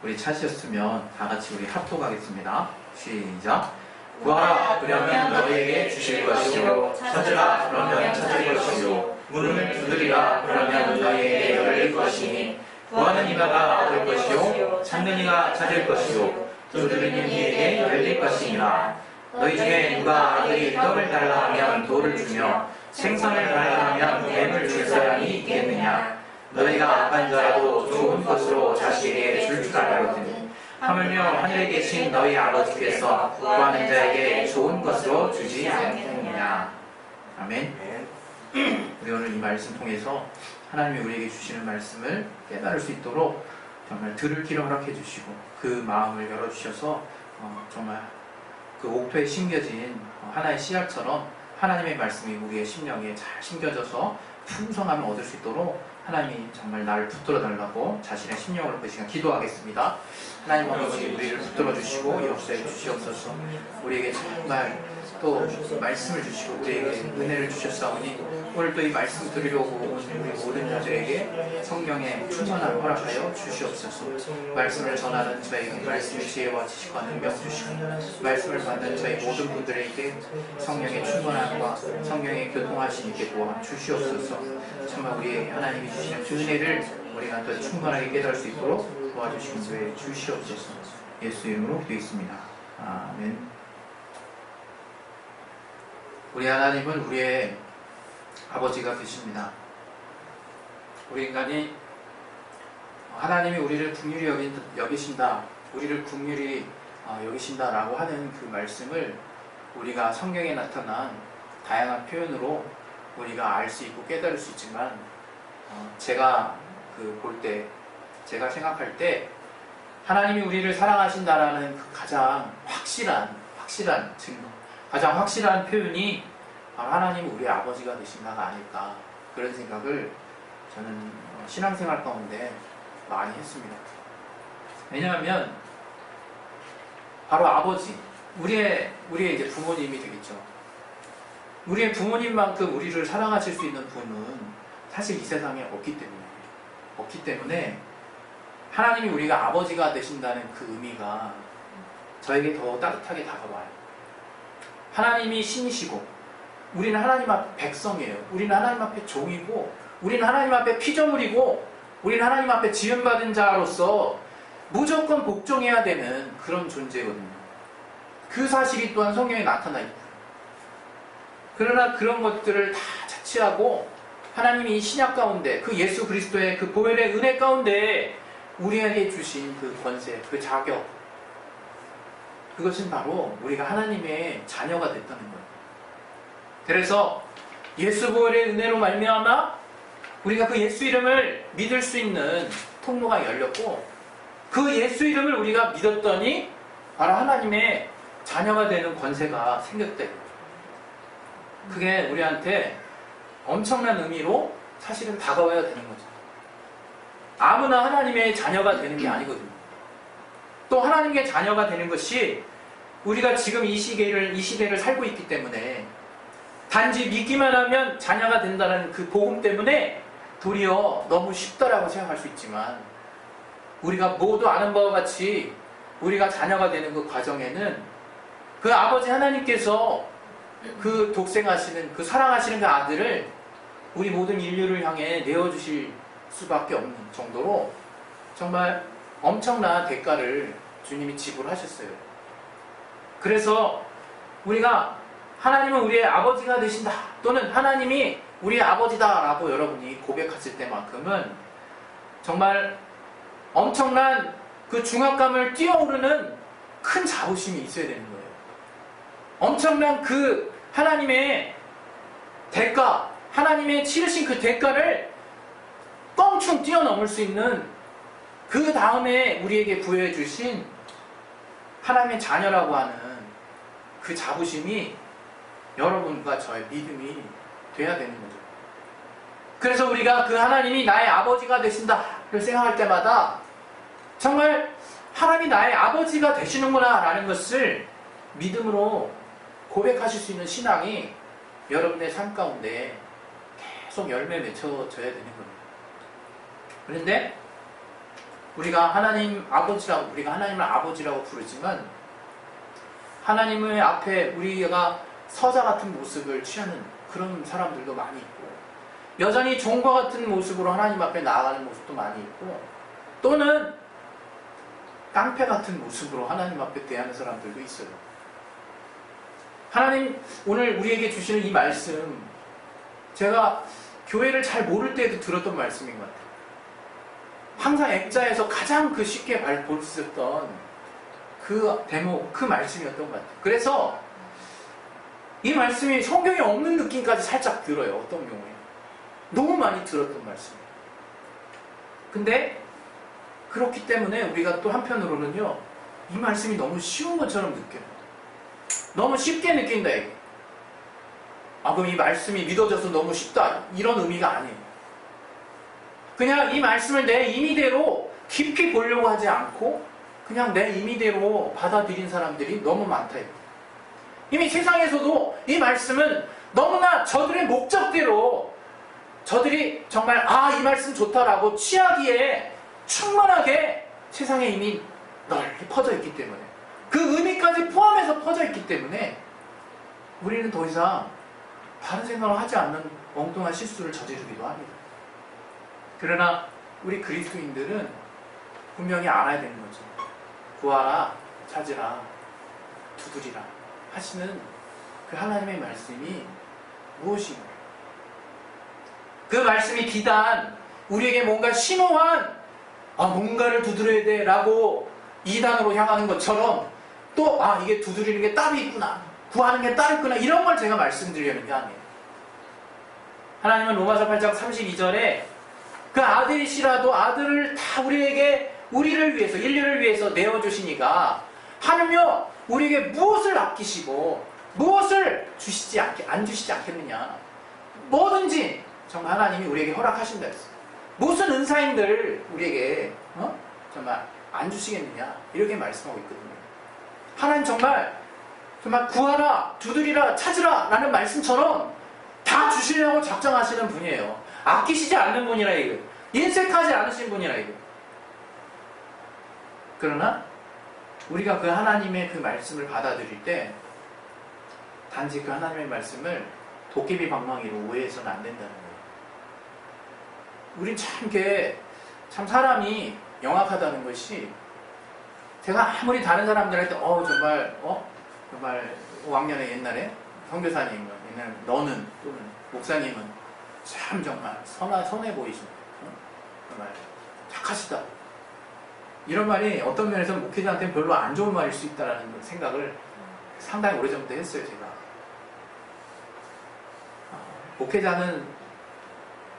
우리 찾으셨으면 다 같이 우리 합독하겠습니다. 시작. 구하라 그러면 너희에게 주실 것이요, 찾으라 그러면 찾을 것이요, 문을 두드리라 그러면 너희에게 열릴 것이니, 구하는 이가 얻을 것이요, 찾는 이가 찾을 것이요, 두드리는 이에게 열릴 것이니라. 너희 중에 누가 아들이 떡을 달라 하면 돌을 주며 생선을 달라 하면 뱀을 줄 사람이 있겠느냐? 너희가 악한 자라도 좋은 것으로 자식에게 줄 줄 알거든. 하물며 하늘에 계신 너희 아버지께서 구하는 자에게 좋은 것으로 주지 않겠느냐. 아멘. 우리 오늘 이 말씀 통해서 하나님이 우리에게 주시는 말씀을 깨달을 수 있도록 정말 들을 길을 허락해 주시고 그 마음을 열어주셔서 정말 그 옥토에 심겨진 하나의 씨앗처럼 하나님의 말씀이 우리의 심령에 잘 심겨져서 풍성함을 얻을 수 있도록 하나님이 정말 나를 붙들어 달라고 자신의 심령으로 그 시간 기도하겠습니다. 하나님 아버지, 우리를 붙들어 주시고 역사해 주시옵소서. 우리에게 정말 또 말씀을 주시고 우리에게 은혜를 주셨사오니 오늘 또 이 말씀 드리려고 온 우리 모든 자들에게 성령의 충만함을 허락하여 주시옵소서. 말씀을 전하는 저에게 말씀의 지혜와 지식과 능력 주시고 말씀을 받는 저희 모든 분들에게 성령의 충만함과 성령의 교통하심 있게 도와 주시옵소서. 정말 우리 하나님이 주시는 그 은혜를 우리가 더 충만하게 깨달을 수 있도록 도와주시는 데 주시옵소서. 예수 이름으로 기도했습니다. 아멘. 우리 하나님은 우리의 아버지가 되십니다. 우리 인간이 하나님이 우리를 긍휼히 여기신다, 우리를 긍휼히 여기신다라고 하는 그 말씀을 우리가 성경에 나타난 다양한 표현으로 우리가 알 수 있고 깨달을 수 있지만 제가 볼 때, 제가 생각할 때 하나님이 우리를 사랑하신다라는 그 가장 확실한 증거, 가장 확실한 표현이 하나님이 우리의 아버지가 되신다가 아닐까, 그런 생각을 저는 신앙생활 가운데 많이 했습니다. 왜냐하면 바로 아버지, 우리의 이제 부모님이 되겠죠. 우리의 부모님만큼 우리를 사랑하실 수 있는 분은 사실 이 세상에 없기 때문에 하나님이 우리가 아버지가 되신다는 그 의미가 저에게 더 따뜻하게 다가와요. 하나님이 신이시고 우리는 하나님 앞에 백성이에요. 우리는 하나님 앞에 종이고 우리는 하나님 앞에 피조물이고 우리는 하나님 앞에 지음받은 자로서 무조건 복종해야 되는 그런 존재거든요. 그 사실이 또한 성경에 나타나 있고, 그러나 그런 것들을 다 자취하고 하나님이 이 신약 가운데 그 예수 그리스도의 그 보혈의 은혜 가운데 우리에게 주신 그 권세, 그 자격, 그것은 바로 우리가 하나님의 자녀가 됐다는 거예요. 그래서 예수 보혈의 은혜로 말미암아 우리가 그 예수 이름을 믿을 수 있는 통로가 열렸고, 그 예수 이름을 우리가 믿었더니 바로 하나님의 자녀가 되는 권세가 생겼대. 그게 우리한테 엄청난 의미로 사실은 다가와야 되는 거죠. 아무나 하나님의 자녀가 되는 게 아니거든요. 또 하나님의 자녀가 되는 것이 우리가 지금 이 시대를 살고 있기 때문에 단지 믿기만 하면 자녀가 된다는 그 복음 때문에 도리어 너무 쉽다라고 생각할 수 있지만, 우리가 모두 아는 바와 같이 우리가 자녀가 되는 그 과정에는 그 아버지 하나님께서 그 독생하시는, 그 사랑하시는 그 아들을 우리 모든 인류를 향해 내어주실 수밖에 없는 정도로 정말 엄청난 대가를 주님이 지불하셨어요. 그래서 우리가 하나님은 우리의 아버지가 되신다, 또는 하나님이 우리의 아버지다 라고 여러분이 고백하실 때만큼은 정말 엄청난 그 중압감을 뛰어오르는 큰 자부심이 있어야 되는 거예요. 엄청난 그 하나님의 대가, 하나님의 치르신 그 대가를 껑충 뛰어넘을 수 있는, 그 다음에 우리에게 부여해 주신 하나님의 자녀라고 하는 그 자부심이 여러분과 저의 믿음이 돼야 되는 거죠. 그래서 우리가 그 하나님이 나의 아버지가 되신다를 생각할 때마다 정말 하나님이 나의 아버지가 되시는구나 라는 것을 믿음으로 고백하실 수 있는 신앙이 여러분의 삶 가운데 계속 열매 맺혀져야 되는 겁니다. 그런데 우리가 하나님 아버지라고, 우리가 하나님을 아버지라고 부르지만 하나님의 앞에 우리가 서자 같은 모습을 취하는 그런 사람들도 많이 있고, 여전히 종과 같은 모습으로 하나님 앞에 나아가는 모습도 많이 있고, 또는 깡패 같은 모습으로 하나님 앞에 대하는 사람들도 있어요. 하나님 오늘 우리에게 주시는 이 말씀, 제가 교회를 잘 모를 때에도 들었던 말씀인 것 같아요. 항상 액자에서 가장 그 쉽게 볼 수 있었던 그 대목, 그 말씀이었던 것 같아요. 그래서 이 말씀이 성경에 없는 느낌까지 살짝 들어요. 어떤 경우에 너무 많이 들었던 말씀이에요. 근데 그렇기 때문에 우리가 또 한편으로는요, 이 말씀이 너무 쉬운 것처럼 느껴요. 너무 쉽게 느낀다 이게. 그럼 이 말씀이 믿어져서 너무 쉽다, 이런 의미가 아니에요. 그냥 이 말씀을 내 임의대로 깊이 보려고 하지 않고 그냥 내 임의대로 받아들인 사람들이 너무 많다 이거. 이미 세상에서도 이 말씀은 너무나 저들의 목적대로, 저들이 정말 이 말씀 좋다라고 취하기에 충분하게 세상에 이미 널리 퍼져 있기 때문에, 그 의미까지 포함해서 퍼져 있기 때문에 우리는 더 이상 다른 생각을 하지 않는 엉뚱한 실수를 저지르기도 합니다. 그러나 우리 그리스도인들은 분명히 알아야 되는 거죠. 구하라, 찾으라, 두드리라 하시는 그 하나님의 말씀이 무엇인가? 그 말씀이 비단 우리에게 뭔가 심오한 뭔가를 두드려야 돼 라고 이단으로 향하는 것처럼, 또 이게 두드리는 게 따로 있구나, 구하는 게 따로 있구나, 이런 걸 제가 말씀드리려는 게 아니에요. 하나님은 로마서 8장 32절에 그 아들이시라도 아들을 다 우리를 위해서, 인류를 위해서 내어주시니까 하물며 우리에게 무엇을 아끼시고 무엇을 안 주시지 않겠느냐. 뭐든지 정말 하나님이 우리에게 허락하신다 했어요. 무슨 은사인들 우리에게 정말 안 주시겠느냐, 이렇게 말씀하고 있거든요. 하나님 정말 구하라, 두드리라, 찾으라 라는 말씀처럼 다 주시려고 작정하시는 분이에요. 아끼시지 않는 분이라 이거. 인색하지 않으신 분이라 이거. 그러나 우리가 그 하나님의 그 말씀을 받아들일 때 단지 그 하나님의 말씀을 도깨비 방망이로 오해해서는 안 된다는 거예요. 우린 참 사람이 영악하다는 것이, 제가 아무리 다른 사람들한테 정말 왕년에 옛날에 선교사님은, 옛날에 너는, 또는 목사님은 참 정말 선해 보이신다, 정말 착하시다, 이런 말이 어떤 면에서 목회자한테는 별로 안 좋은 말일 수 있다는 생각을 상당히 오래전부터 했어요. 제가 목회자는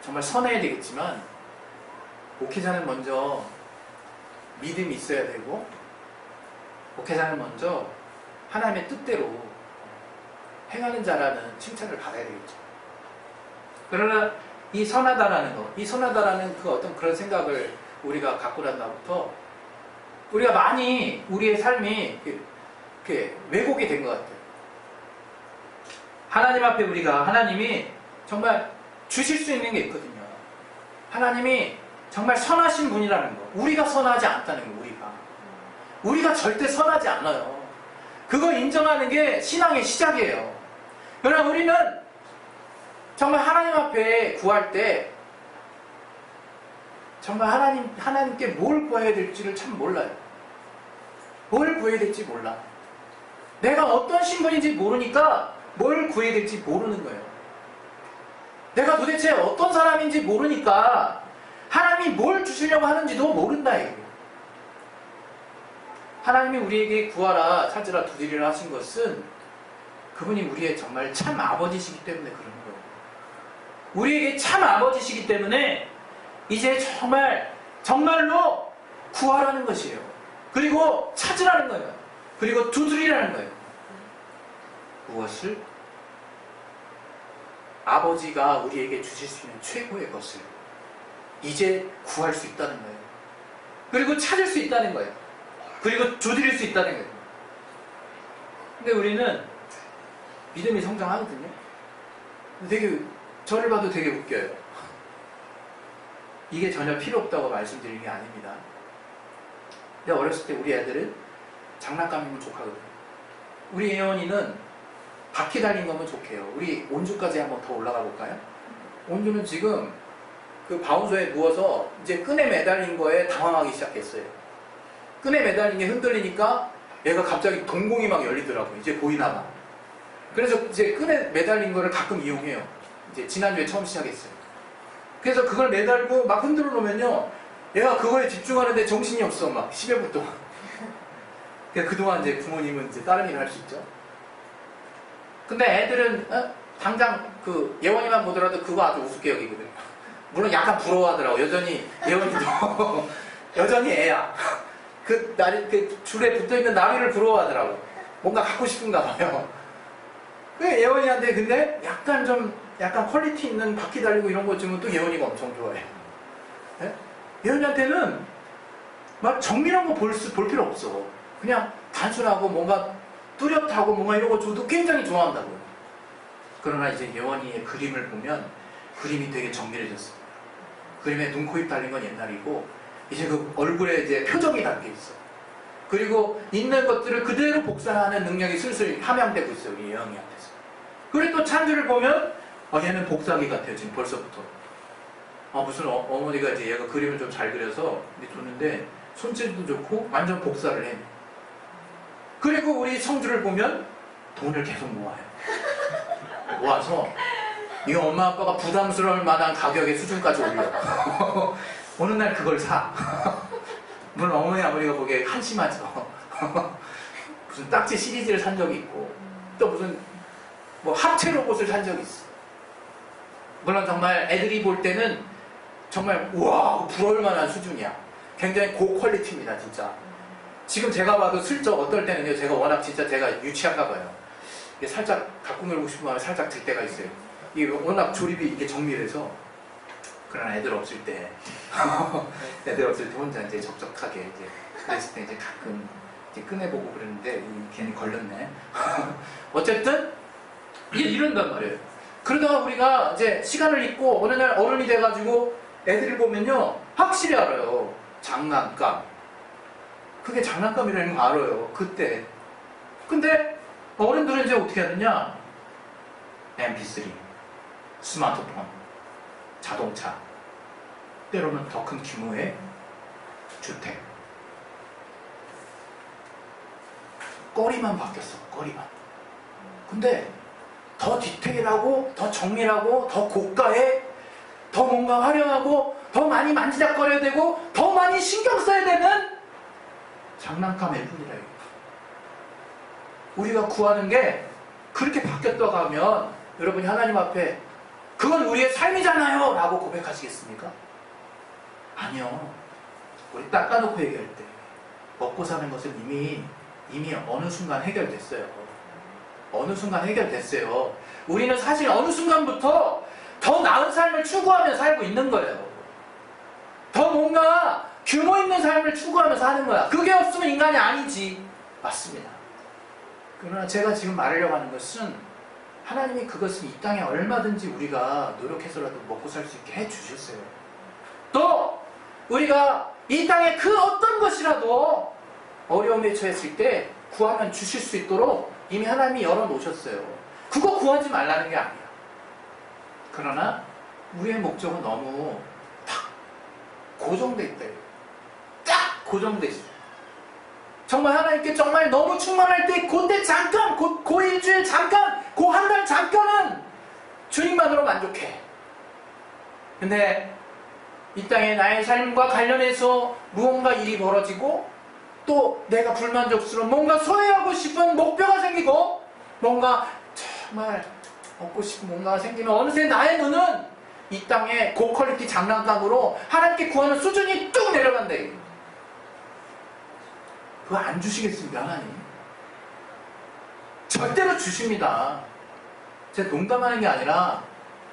정말 선해야 되겠지만, 목회자는 먼저 믿음이 있어야 되고, 목회자는 먼저 하나님의 뜻대로 행하는 자라는 칭찬을 받아야 되겠죠. 그러나 이 선하다라는 그 어떤 그런 생각을 우리가 갖고 난 다음부터 우리가 많이 우리의 삶이 이렇게 왜곡이 된 것 같아요. 하나님 앞에 하나님이 정말 주실 수 있는 게 있거든요. 하나님이 정말 선하신 분이라는 거, 우리가 선하지 않다는 거, 우리가 절대 선하지 않아요. 그거 인정하는 게 신앙의 시작이에요. 그러나 우리는 정말 하나님 앞에 구할 때 정말 하나님께 뭘 구해야 될지를 참 몰라요. 뭘 구해야 될지 몰라. 내가 어떤 신분인지 모르니까 뭘 구해야 될지 모르는 거예요. 내가 도대체 어떤 사람인지 모르니까 하나님이 뭘 주시려고 하는지도 모른다 이거예요. 하나님이 우리에게 구하라, 찾으라, 두드리라 하신 것은 그분이 우리의 정말 참 아버지시기 때문에 그런 거예요. 우리에게 참 아버지시기 때문에 이제 정말로 구하라는 것이에요. 그리고 찾으라는 거예요. 그리고 두드리라는 거예요. 무엇을? 아버지가 우리에게 주실 수 있는 최고의 것을 이제 구할 수 있다는 거예요. 그리고 찾을 수 있다는 거예요. 그리고 두드릴 수 있다는 거예요. 근데 우리는 믿음이 성장하거든요. 저를 봐도 되게 웃겨요. 이게 전혀 필요 없다고 말씀드리는 게 아닙니다. 근데 어렸을 때 우리 애들은 장난감이면 족하거든요. 우리 예원이는 바퀴 달린 거면 좋게요. 우리 온주까지 한번 더 올라가 볼까요? 온주는 지금 그 바운서에 누워서 이제 끈에 매달린 거에 당황하기 시작했어요. 끈에 매달린 게 흔들리니까 얘가 갑자기 동공이 막 열리더라고요. 이제 보이나 봐. 그래서 이제 끈에 매달린 거를 가끔 이용해요. 이제 지난주에 처음 시작했어요. 그래서 그걸 매달고 막 흔들어 놓으면요, 얘가 그거에 집중하는데 정신이 없어. 막 10여 분 동안. 그동안 이제 부모님은 이제 다른 일을 할 수 있죠. 근데 애들은 당장 그 예원이만 보더라도 그거 아주 우습게 여기거든요. 물론 약간 부러워하더라고. 여전히 예원이도 여전히 애야. 그 줄에 붙어있는 나비를 부러워하더라고. 뭔가 갖고 싶은가 봐요. 그 예원이한테 근데 약간 퀄리티 있는 바퀴 달리고 이런 거 주면 또 예원이가 엄청 좋아해. 네? 예원이한테는 막 정밀한 거 볼 필요 없어. 그냥 단순하고 뭔가 뚜렷하고 뭔가 이런 거 줘도 굉장히 좋아한다고요. 그러나 이제 예원이의 그림을 보면 그림이 되게 정밀해졌습니다. 그림에 눈, 코, 입 달린 건 옛날이고 이제 그 얼굴에 이제 표정이 담겨 있어. 그리고 있는 것들을 그대로 복사하는 능력이 슬슬 함양되고 있어요. 우리 예원이한테서. 그리고 또 찬주를 보면 얘는 복사기 같아요. 지금 벌써부터. 무슨 어머니가 이제 얘가 그림을 좀 잘 그려서 줬는데 손질도 좋고 완전 복사를 해. 그리고 우리 성주를 보면 돈을 계속 모아요. 모아서 이 엄마 아빠가 부담스러울 만한 가격의 수준까지 올려. 어느 날 그걸 사. 물론 어머니 아버지가 보기에 한심하죠. 무슨 딱지 시리즈를 산 적이 있고 또 무슨 뭐 합체 로봇을 산 적이 있어. 물론 정말 애들이 볼 때는 정말 우와 부러울 만한 수준이야. 굉장히 고퀄리티입니다 진짜. 지금 제가 봐도 슬쩍 어떨 때는요, 제가 워낙 진짜 제가 유치한가 봐요. 이게 살짝 갖고 놀고 싶은 마음에 살짝 들 때가 있어요. 이게 워낙 조립이 이게 정밀해서. 그러나 애들 없을 때 애들 없을 때 혼자 이제 적적하게 이제 그랬을 때 이제 가끔 이제 꺼내보고 그랬는데 괜히 걸렸네. 어쨌든 이런단 말이에요. 그러다가 우리가 이제 시간을 잊고 어느 날 어른이 돼가지고 애들을 보면요 확실히 알아요. 장난감. 그게 장난감이라는 거 알아요. 그때. 근데 어른들은 이제 어떻게 하느냐? MP3, 스마트폰, 자동차, 때로는 더 큰 규모의 주택. 거리만 바뀌었어. 거리만. 근데 더 디테일하고 더 정밀하고 더 고가에 더 뭔가 화려하고 더 많이 만지작거려야 되고 더 많이 신경 써야 되는 장난감일 뿐이라. 우리가 구하는 게 그렇게 바뀌었다고 하면 여러분이 하나님 앞에 그건 우리의 삶이잖아요 라고 고백하시겠습니까? 아니요. 우리 닦아놓고 얘기할 때 먹고 사는 것은 이미 어느 순간 해결됐어요. 어느 순간 해결됐어요. 우리는 사실 어느 순간부터 더 나은 삶을 추구하며 살고 있는 거예요. 더 뭔가 규모 있는 삶을 추구하면서 사는 거야. 그게 없으면 인간이 아니지. 맞습니다. 그러나 제가 지금 말하려고 하는 것은 하나님이 그것을 이 땅에 얼마든지 우리가 노력해서라도 먹고 살 수 있게 해주셨어요. 또 우리가 이 땅에 그 어떤 것이라도 어려움에 처했을 때 구하면 주실 수 있도록 이미 하나님이 열어놓으셨어요. 그거 구하지 말라는 게 아니야. 그러나 우리의 목적은 너무 딱 고정돼 있다. 딱 고정돼 있어. 정말 하나님께 정말 너무 충만할 때 그때 잠깐, 그 일주일 잠깐, 그 한 달 잠깐은 주님만으로 만족해. 근데 이 땅에 나의 삶과 관련해서 무언가 일이 벌어지고 또 내가 불만족스러운 뭔가 소유하고 싶은 목표가 생기고 뭔가 정말 얻고 싶은 뭔가가 생기면 어느새 나의 눈은 이 땅에 고퀄리티 장난감으로 하나님께 구하는 수준이 뚝 내려간다. 그거 안 주시겠습니까 하나님? 절대로 주십니다. 제가 농담하는 게 아니라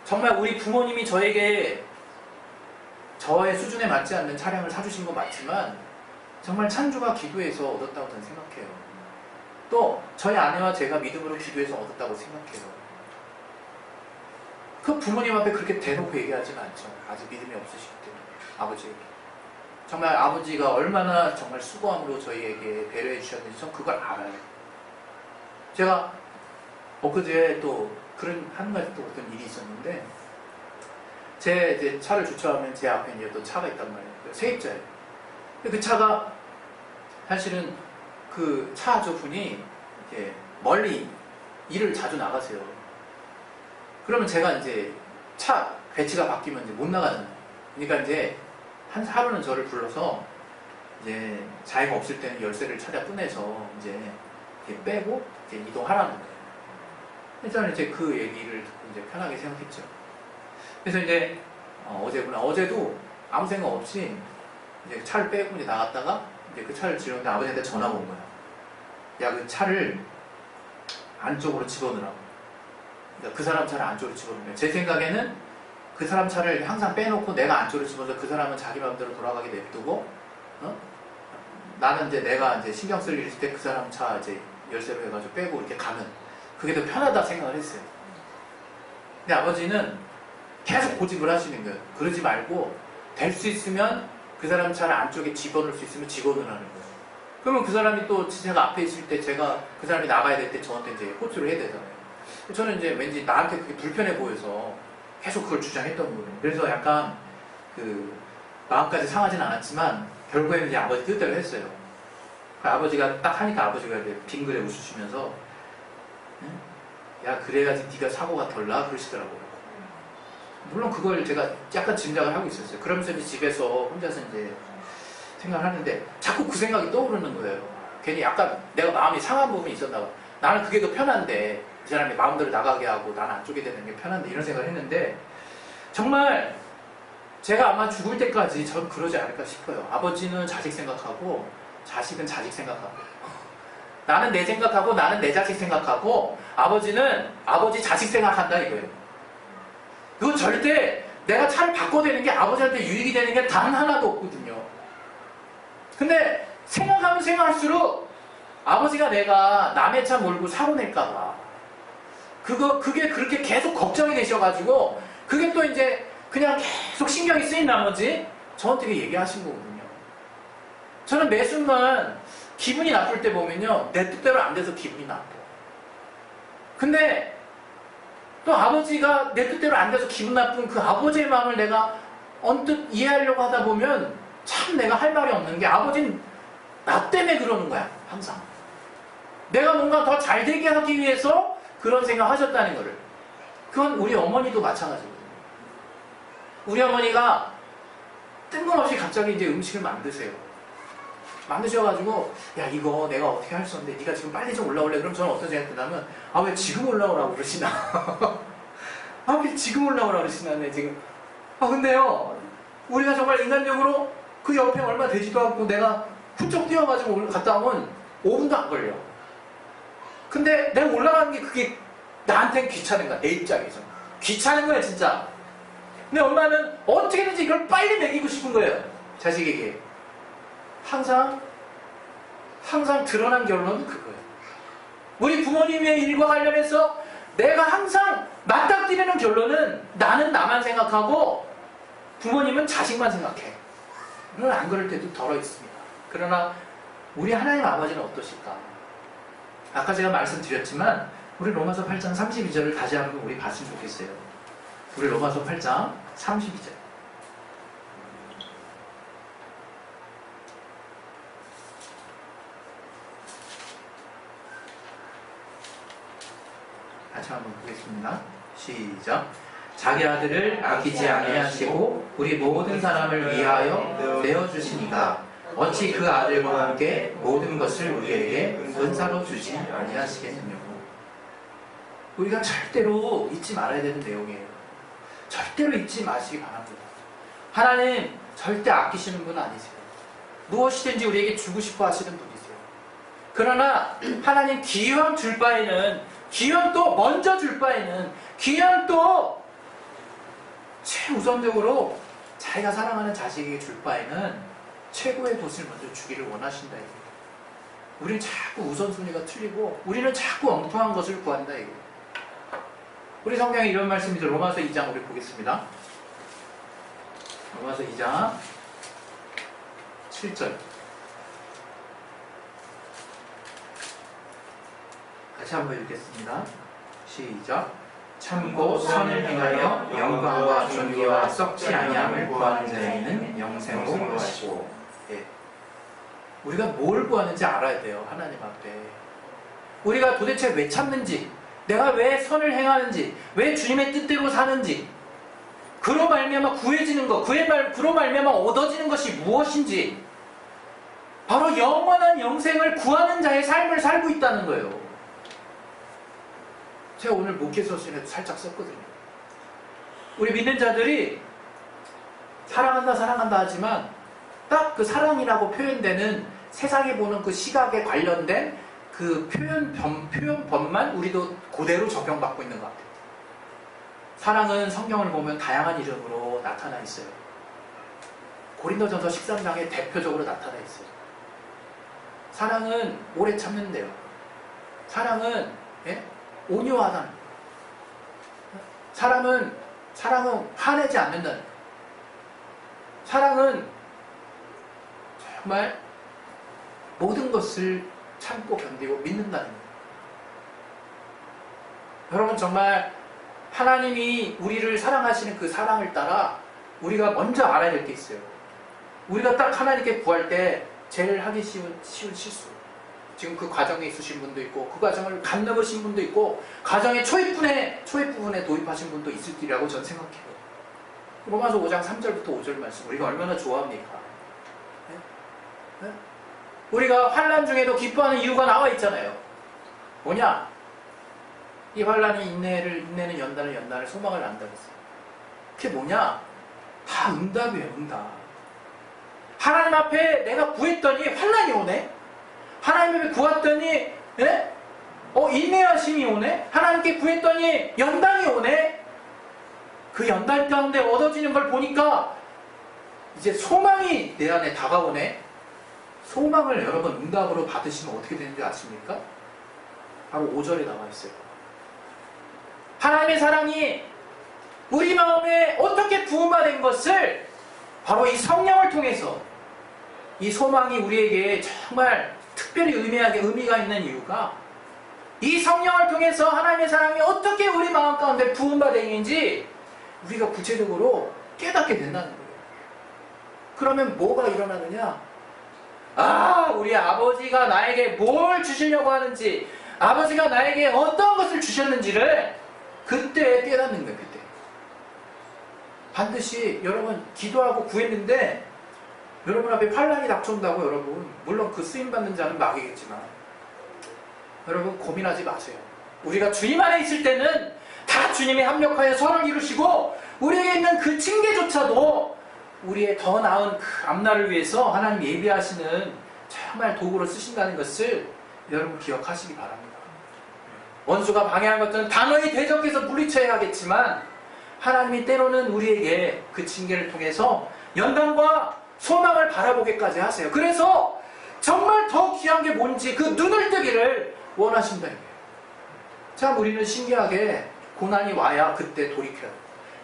정말 우리 부모님이 저에게 저의 수준에 맞지 않는 차량을 사주신 건 맞지만 정말 찬주가 기도해서 얻었다고 저는 생각해요. 또 저희 아내와 제가 믿음으로 기도해서 얻었다고 생각해요. 그 부모님 앞에 그렇게 대놓고 얘기하지는 않죠. 아직 믿음이 없으시기 때문에 아버지에게. 정말 아버지가 얼마나 정말 수고함으로 저희에게 배려해 주셨는지 전 그걸 알아요. 제가 엊그제 또 그런 한 가지 또 어떤 일이 있었는데, 제 이제 차를 주차하면 제 앞에 이제 또 차가 있단 말이에요. 세입자예요. 그 차가 사실은 그 차주분이 이제 멀리 일을 자주 나가세요. 그러면 제가 이제 차 배치가 바뀌면 이제 못 나가잖아요. 그러니까 이제 한 하루는 저를 불러서 이제 자기가 없을 때는 열쇠를 찾아 꺼내서 이제 이렇게 빼고 이제 이동하라는 거예요. 일단 이제 그 얘기를 듣고 이제 편하게 생각했죠. 그래서 이제 어제구나. 어제도 아무 생각 없이 이제 차를 빼고 이제 나갔다가 이제 그 차를 지르는데 아버지한테 전화가 온 거야. 야, 그 차를 안쪽으로 집어넣으라고. 그러니까 그 사람 차를 안쪽으로 집어넣으면, 제 생각에는 그 사람 차를 항상 빼놓고 내가 안쪽으로 집어서 그 사람은 자기 마음대로 돌아가게 냅두고, 나는 이제 내가 이제 신경 쓸 일 있을 때 그 사람 차 이제 열쇠로 해가지고 빼고 이렇게 가면 그게 더 편하다 생각을 했어요. 근데 아버지는 계속 고집을 하시는 거예요. 그러지 말고 될 수 있으면 그 사람 차를 안쪽에 집어넣을 수 있으면 집어넣으라는 거예요. 그러면 그 사람이 또 제가 앞에 있을 때, 제가 그 사람이 나가야 될 때 저한테 이제 호출을 해야 되잖아요. 저는 이제 왠지 나한테 그게 불편해 보여서 계속 그걸 주장했던 거예요. 그래서 약간 그 마음까지 상하진 않았지만 결국에는 이제 아버지 뜻대로 했어요. 그 아버지가 딱 하니까 아버지가 이제 빙그레 웃으시면서, 야, 그래야지 네가 사고가 덜 나, 그러시더라고요. 물론 그걸 제가 약간 짐작을 하고 있었어요. 그러면서 이제 집에서 혼자서 이제 생각을 하는데 자꾸 그 생각이 떠오르는 거예요. 괜히 약간 내가 마음이 상한 부분이 있었나 봐. 나는 그게 더 편한데, 이 사람이 마음대로 나가게 하고 나는 안쪽에 되는 게 편한데, 이런 생각을 했는데, 정말 제가 아마 죽을 때까지 전 그러지 않을까 싶어요. 아버지는 자식 생각하고 자식은 자식 생각하고, 나는 내 생각하고 나는 내 자식 생각하고, 아버지는 아버지 자식 생각한다 이거예요. 그건 절대 내가 차를 바꿔대는 게 아버지한테 유익이 되는 게 단 하나도 없거든요. 근데 생각하면 생각할수록 아버지가 내가 남의 차 몰고 사고 낼까봐 그게 그렇게 계속 걱정이 되셔가지고, 그게 또 이제 그냥 계속 신경이 쓰인 나머지 저한테 얘기하신 거거든요. 저는 매 순간 기분이 나쁠 때 보면요, 내 뜻대로 안 돼서 기분이 나빠. 근데 또 아버지가 내 뜻대로 안 돼서 기분 나쁜 그 아버지의 마음을 내가 언뜻 이해하려고 하다 보면 참 내가 할 말이 없는 게, 아버지는 나 때문에 그러는 거야, 항상. 내가 뭔가 더 잘 되게 하기 위해서 그런 생각 하셨다는 거를. 그건 우리 어머니도 마찬가지거든요. 우리 어머니가 뜬금없이 갑자기 이제 음식을 만드세요. 만드셔가지고, 야, 이거 내가 어떻게 할 수 없는데 네가 지금 빨리 좀 올라올래? 그럼 저는 어떤 생각이 드냐면, 아, 왜 지금 올라오라고 그러시나? 아, 왜 지금 올라오라고 그러시나? 네, 지금. 아, 근데요, 우리가 정말 인간적으로 그 옆에 얼마 되지도 않고 내가 훌쩍 뛰어가지고 갔다 오면 5분도 안 걸려. 근데 내가 올라가는 게 그게 나한테는 귀찮은 거야, 내 입장에서. 귀찮은 거야, 진짜. 근데 엄마는 어떻게든지 이걸 빨리 먹이고 싶은 거예요, 자식에게. 항상 드러난 결론은 그거예요. 우리 부모님의 일과 관련해서 내가 항상 맞닥뜨리는 결론은, 나는 나만 생각하고 부모님은 자식만 생각해. 물론 안 그럴 때도 덜어 있습니다. 그러나 우리 하나님 아버지는 어떠실까? 아까 제가 말씀드렸지만 우리 로마서 8장 32절을 다시 한번 우리 봤으면 좋겠어요. 우리 로마서 8장 32절. 같이 한번 보겠습니다. 시작. 자기 아들을 아끼지 아니하시고 우리 모든 사람을 위하여 내어주시니까 어찌 그 아들과 함께 모든 것을 우리에게 은사로 주지 아니하시겠느냐. 우리가 절대로 잊지 말아야 되는 내용이에요. 절대로 잊지 마시기 바랍니다. 하나님 절대 아끼시는 분 아니세요. 무엇이든지 우리에게 주고 싶어 하시는 분이세요. 그러나 하나님 기왕 줄 바에는, 기왕 또 먼저 줄 바에는, 기왕 또 최우선적으로 자기가 사랑하는 자식에게 줄 바에는 최고의 것을 먼저 주기를 원하신다 이거예요. 우리는 자꾸 우선순위가 틀리고 우리는 자꾸 엉뚱한 것을 구한다 이거예요. 우리 성경에 이런 말씀이죠. 로마서 2장 우리 보겠습니다. 로마서 2장 7절 같이 한번 읽겠습니다. 시작. 참고 선을 행하여 영광과 존귀와 썩지 아니함을 구하는 자에게는 영생을 구하시고. 예. 우리가 뭘 구하는지 알아야 돼요. 하나님 앞에. 우리가 도대체 왜 참는지, 내가 왜 선을 행하는지, 왜 주님의 뜻대로 사는지, 그로 말미암아 구해지는 것, 그로 말미암아 얻어지는 것이 무엇인지, 바로 영원한 영생을 구하는 자의 삶을 살고 있다는 거예요. 제가 오늘 목회서신에도 살짝 썼거든요. 우리 믿는 자들이 사랑한다 사랑한다 하지만 딱 그 사랑이라고 표현되는 세상에 보는 그 시각에 관련된 그 표현법만 우리도 그대로 적용받고 있는 것 같아요. 사랑은 성경을 보면 다양한 이름으로 나타나 있어요. 고린도전서 13장에 대표적으로 나타나 있어요. 사랑은 오래 참는데요. 사랑은 온유하다는 거예요. 사랑은 화내지 않는다는 거예요. 사랑은 정말 모든 것을 참고 견디고 믿는다는 거예요. 여러분, 정말 하나님이 우리를 사랑하시는 그 사랑을 따라 우리가 먼저 알아야 될 게 있어요. 우리가 딱 하나님께 구할 때 제일 하기 쉬운 실수. 지금 그 과정에 있으신 분도 있고, 그 과정을 감당하신 분도 있고, 과정의 초입 부분에 도입하신 분도 있을 길이라고 저는 생각해요. 로마서 5장 3절부터 5절 말씀 우리가 얼마나 좋아합니까? 네? 네? 우리가 환난 중에도 기뻐하는 이유가 나와 있잖아요. 뭐냐? 이 환난이 인내는 연단을 소망을 난다 그랬어요. 그게 뭐냐? 다 응답이에요. 응답. 하나님 앞에 내가 구했더니 환난이 오네. 하나님 앞에 구했더니 인내하심이 오네. 하나님께 구했더니 연단이 오네. 그 연단 가운데 얻어지는 걸 보니까 이제 소망이 내 안에 다가오네. 소망을 여러분 응답으로 받으시면 어떻게 되는지 아십니까? 바로 5절에 나와 있어요. 하나님의 사랑이 우리 마음에 어떻게 부음받은 것을 바로 이 성령을 통해서, 이 소망이 우리에게 정말 특별히 의미가 있는 이유가 이 성령을 통해서 하나님의 사랑이 어떻게 우리 마음 가운데 부음받은지 우리가 구체적으로 깨닫게 된다는 거예요. 그러면 뭐가 일어나느냐? 우리 아버지가 나에게 뭘 주시려고 하는지, 아버지가 나에게 어떤 것을 주셨는지를 그때 깨닫는 거예요. 그때 반드시 여러분 기도하고 구했는데 여러분 앞에 환난이 닥쳐온다고, 여러분 물론 그 쓰임받는 자는 막이겠지만 여러분 고민하지 마세요. 우리가 주님 안에 있을 때는 다 주님이 합력하여 선을 이루시고, 우리에게 있는 그 징계조차도 우리의 더 나은 그 앞날을 위해서 하나님 예비하시는 정말 도구로 쓰신다는 것을 여러분 기억하시기 바랍니다. 원수가 방해한 것들은 단호히 대적해서 물리쳐야 하겠지만, 하나님이 때로는 우리에게 그 징계를 통해서 연단과 소망을 바라보게까지 하세요. 그래서 정말 더 귀한 게 뭔지 그 눈을 뜨기를 원하신다 이거예요. 참 우리는 신기하게 고난이 와야 그때 돌이켜요.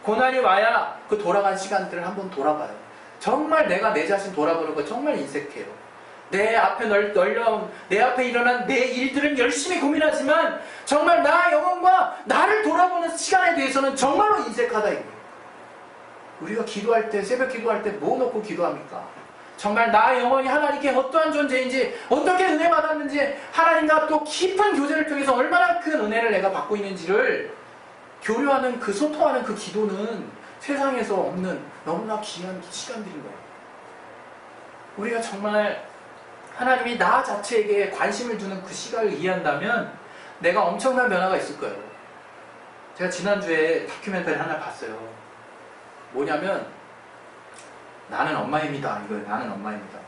고난이 와야 그 돌아간 시간들을 한번 돌아봐요. 정말 내가 내 자신 돌아보는 거 정말 인색해요. 내 앞에 내 앞에 일어난 내 일들은 열심히 고민하지만 정말 나 영혼과 나를 돌아보는 시간에 대해서는 정말로 인색하다 이거예요. 우리가 기도할 때, 새벽 기도할 때 뭐 놓고 기도합니까? 정말 나 영혼이 하나님께 어떠한 존재인지, 어떻게 은혜 받았는지, 하나님과 또 깊은 교제를 통해서 얼마나 큰 은혜를 내가 받고 있는지를 교류하는 그 소통하는 그 기도는 세상에서 없는 너무나 귀한 시간들인 거예요. 우리가 정말 하나님이 나 자체에게 관심을 두는 그 시각을 이해한다면 내가 엄청난 변화가 있을 거예요. 제가 지난주에 다큐멘터리 하나 봤어요. 뭐냐면 나는 엄마입니다. 이거예요. 나는 엄마입니다.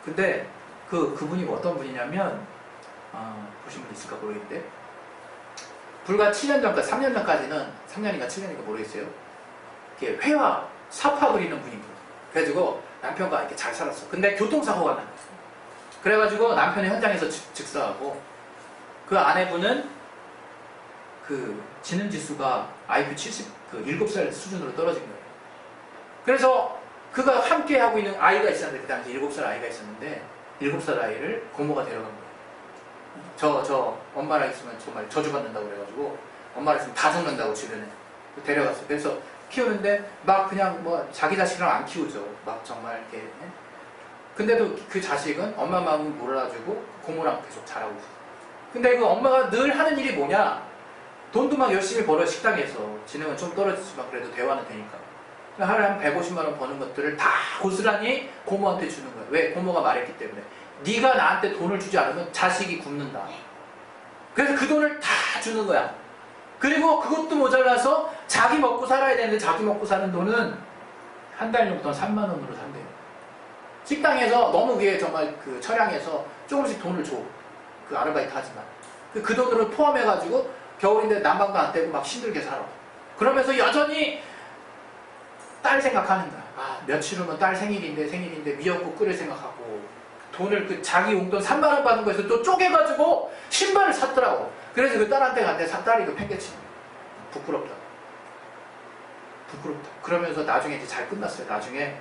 근데 그분이 어떤 분이냐면 보신 분 있을까 모르겠는데 불과 7년 전까지 3년 전까지는 3년인가 7년인가 모르겠어요. 이렇게 회화 사파 그리는 분인 거예요. 그래가지고 남편과 이렇게 잘 살았어. 근데 교통사고가 난 거예요. 그래가지고 남편이 현장에서 즉사하고 그 아내분은 그 지능지수가 IQ 7살 수준으로 떨어진 거예요. 그래서 그가 함께 하고 있는 아이가 있었는데, 그 당시 7살 아이가 있었는데 7살 아이를 고모가 데려간 거예요. 저 엄마랑 있으면 정말 저주받는다고 그래가지고 엄마랑 있으면 다 죽는다고 주변에 데려갔어요. 그래서 키우는데 막 그냥 뭐 자기 자식을 안 키우죠. 막 정말 이렇게. 근데도 그 자식은 엄마 마음을 몰라주고 고모랑 계속 자라고 있어요. 근데 그 엄마가 늘 하는 일이 뭐냐? 돈도 막 열심히 벌어. 식당에서 지능은 좀 떨어지지만 그래도 대화는 되니까 하루에 한 150만 원 버는 것들을 다 고스란히 고모한테 주는 거예요. 왜? 고모가 말했기 때문에. 네가 나한테 돈을 주지 않으면 자식이 굶는다. 그래서 그 돈을 다 주는 거야. 그리고 그것도 모자라서 자기 먹고 살아야 되는데 자기 먹고 사는 돈은 한 달 용돈 3만 원으로 산대요. 식당에서 너무 그게 정말 그 처량해서 조금씩 돈을 줘. 그 아르바이트 하지만. 그 돈으로 포함해가지고 겨울인데 난방도 안 떼고 막 힘들게 살아. 그러면서 여전히 딸 생각하는 거야. 아, 며칠 후면 딸 생일인데 미역국 끓일 생각하고 돈을 그 자기 용돈 3만 원 받는 거에서 또 쪼개가지고 신발을 샀더라고. 그래서 그 딸한테 갔는데 딸이 그 팽개치는 거야. 부끄럽다. 그러면서 나중에 이제 잘 끝났어요. 나중에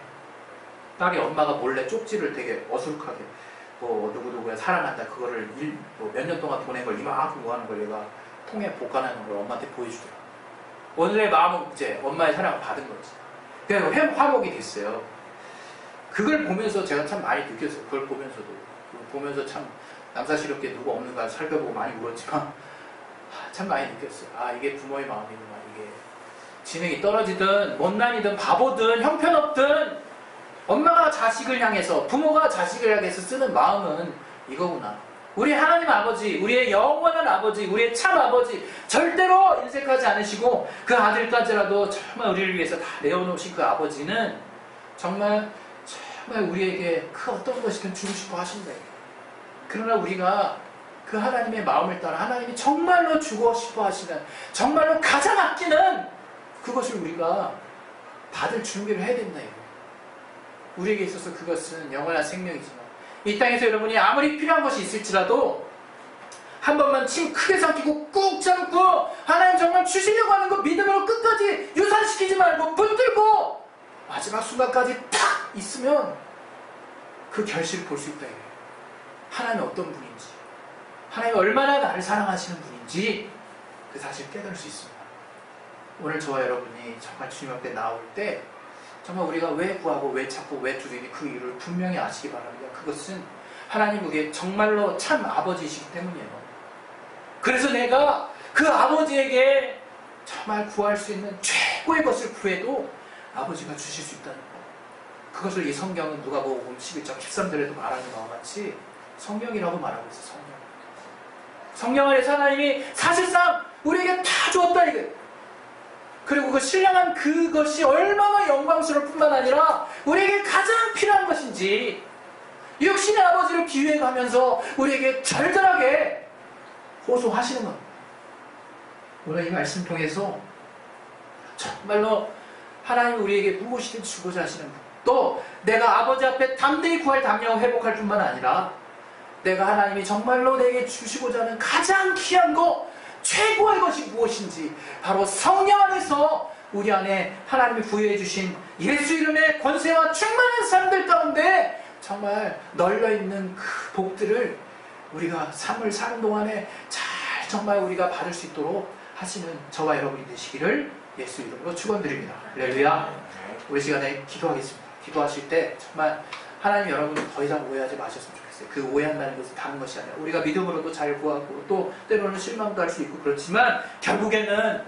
딸이 엄마가 몰래 쪽지를 되게 어수룩하게 뭐 누구누구야 사랑한다 그거를 몇 년 동안 보낸 걸 이만큼 모아놓은 걸 얘가 통에 보관하는 걸 엄마한테 보여주더라. 오늘의 마음은 이제 엄마의 사랑을 받은 거지. 그래서 화목이 됐어요. 그걸 보면서 제가 참 많이 느꼈어요. 그걸 보면서 참 남사스럽게 누구 없는가 살펴보고 많이 울었지만 참 많이 느꼈어요. 아, 이게 부모의 마음이구나. 이게 지능이 떨어지든 못난이든 바보든 형편없든 엄마가 자식을 향해서 부모가 자식을 향해서 쓰는 마음은 이거구나. 우리 하나님 아버지, 우리의 영원한 아버지, 우리의 참 아버지 절대로 인색하지 않으시고 그 아들까지라도 정말 우리를 위해서 다 내어놓으신 그 아버지는 정말 우리에게 그 어떤 것이든 주고 싶어 하신다. 그러나 우리가 그 하나님의 마음을 따라 하나님이 정말로 주고 싶어 하시는 정말로 가장 아끼는 그것을 우리가 받을 준비를 해야 된다. 우리에게 있어서 그것은 영원한 생명이지만 이 땅에서 여러분이 아무리 필요한 것이 있을지라도 한 번만 침 크게 삼키고 꾹 참고 하나님 정말 주시려고 하는 거 믿음으로 끝까지 유산시키지 말고 붙들고 마지막 순간까지 탁 있으면 그 결실을 볼 수 있다. 하나님이 어떤 분인지, 하나님이 얼마나 나를 사랑하시는 분인지 그 사실을 깨달을 수 있습니다. 오늘 저와 여러분이 정말 주님 앞에 나올 때 정말 우리가 왜 구하고 왜 찾고 왜 두드리니 그 이유를 분명히 아시기 바랍니다. 그것은 하나님 우리의 정말로 참 아버지이시기 때문이에요. 그래서 내가 그 아버지에게 정말 구할 수 있는 최고의 것을 구해도 아버지가 주실 수 있다는 것. 그것을 이 성경은 누가복음 11장 13절에도 말하는 것과 같이 성령이라고 말하고 있어요. 성령 안에서 하나님이 사실상 우리에게 다 주었다 이거예요. 그리고 그 신령한 그것이 얼마나 영광스러울 뿐만 아니라 우리에게 가장 필요한 것인지 육신의 아버지를 비유해가면서 우리에게 절절하게 호소하시는 겁니다. 오늘 이 말씀 통해서 정말로 하나님 우리에게 무엇이든 주고자 하시는 분, 또 내가 아버지 앞에 담대히 구할 담력을 회복할 뿐만 아니라 내가 하나님이 정말로 내게 주시고자 하는 가장 귀한 것, 최고의 것이 무엇인지 바로 성령 안에서 우리 안에 하나님이 부여해 주신 예수 이름의 권세와 충만한 사람들 가운데 정말 널려있는 그 복들을 우리가 삶을 사는 동안에 잘 정말 우리가 받을 수 있도록 하시는 저와 여러분이 되시기를 예수 이름으로 축원드립니다. 할렐루야. 우리 시간에 기도하겠습니다. 기도하실 때 정말 하나님 여러분이 더 이상 오해하지 마셨으면 좋겠어요. 그 오해한다는 것은 다른 것이 아니라 우리가 믿음으로도 잘 구하고 또 때로는 실망도 할 수 있고 그렇지만 결국에는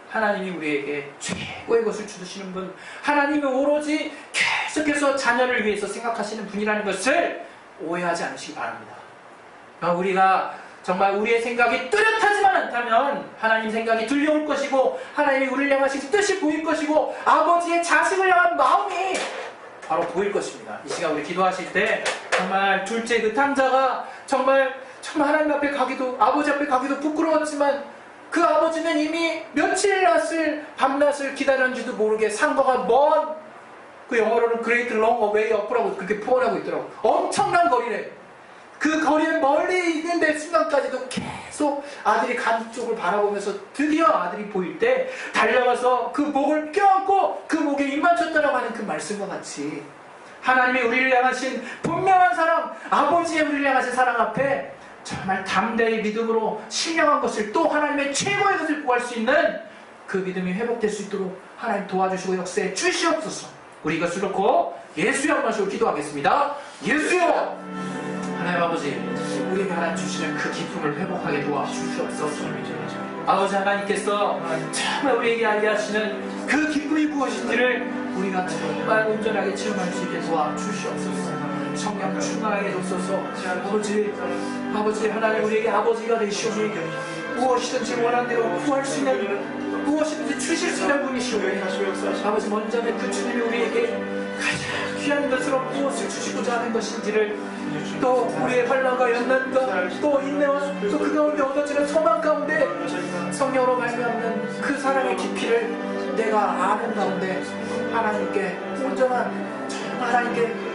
하나님이 우리에게 최고의 것을 주시는 분, 하나님이 오로지 계속해서 자녀를 위해서 생각하시는 분이라는 것을 오해하지 않으시기 바랍니다. 우리가 정말 우리의 생각이 뚜렷하지만 않다면 하나님 생각이 들려올 것이고 하나님이 우리를 향하신 뜻이 보일 것이고 아버지의 자식을 향한 마음이 바로 보일 것입니다. 이 시간 우리 기도하실 때 정말 둘째 그 탕자가 정말 하나님 앞에 가기도 아버지 앞에 가기도 부끄러웠지만 그 아버지는 이미 며칠 낮을 밤낮을 기다렸는지도 모르게 상거가 먼 그 영어로는 Great Long Way Up라고 그렇게 표현하고 있더라고. 엄청난 거리래. 그 거리에 멀리 있는데 순간까지도 계속 아들이 간 쪽을 바라보면서 드디어 아들이 보일 때 달려가서 그 목을 껴안고 그 목에 입 맞췄다라고 하는 그 말씀과 같이 하나님이 우리를 향하신 분명한 사랑, 아버지의 우리를 향하신 사랑 앞에 정말 담대히 믿음으로 신령한 것을 또 하나님의 최고의 것을 구할 수 있는 그 믿음이 회복될 수 있도록 하나님 도와주시고 역사에 주시옵소서. 우리 이것을 놓고 예수의 한 말씀을 기도하겠습니다. 예수여! 하나님 아버지, 우리에게 하나님 주시는 그 기쁨을 회복하게 도와주시옵소서. 아버지 하나님께서 정말 우리에게 알게 하시는 그 기쁨이 무엇인지를 우리가 정말 온전하게 체험할 수 있게 도와주시옵소서. 성령 충만하게 해주소서. 아버지 하나님 우리에게 아버지가 되시오니 무엇이든지 원하는 대로 구할 수 있는 무엇이든지 주실 수 있는 분이시오니 아버지 먼저는 그 주님이 우리에게 가장 귀한 것으로 무엇을 주시고자 하는 것인지를 또 우리의 환난과 연난과 또 인내와 또 그 가운데 얻어지는 소망 가운데 성령으로 말미암는 그 사랑의 깊이를 내가 아는 가운데 하나님께 온전한 하나님께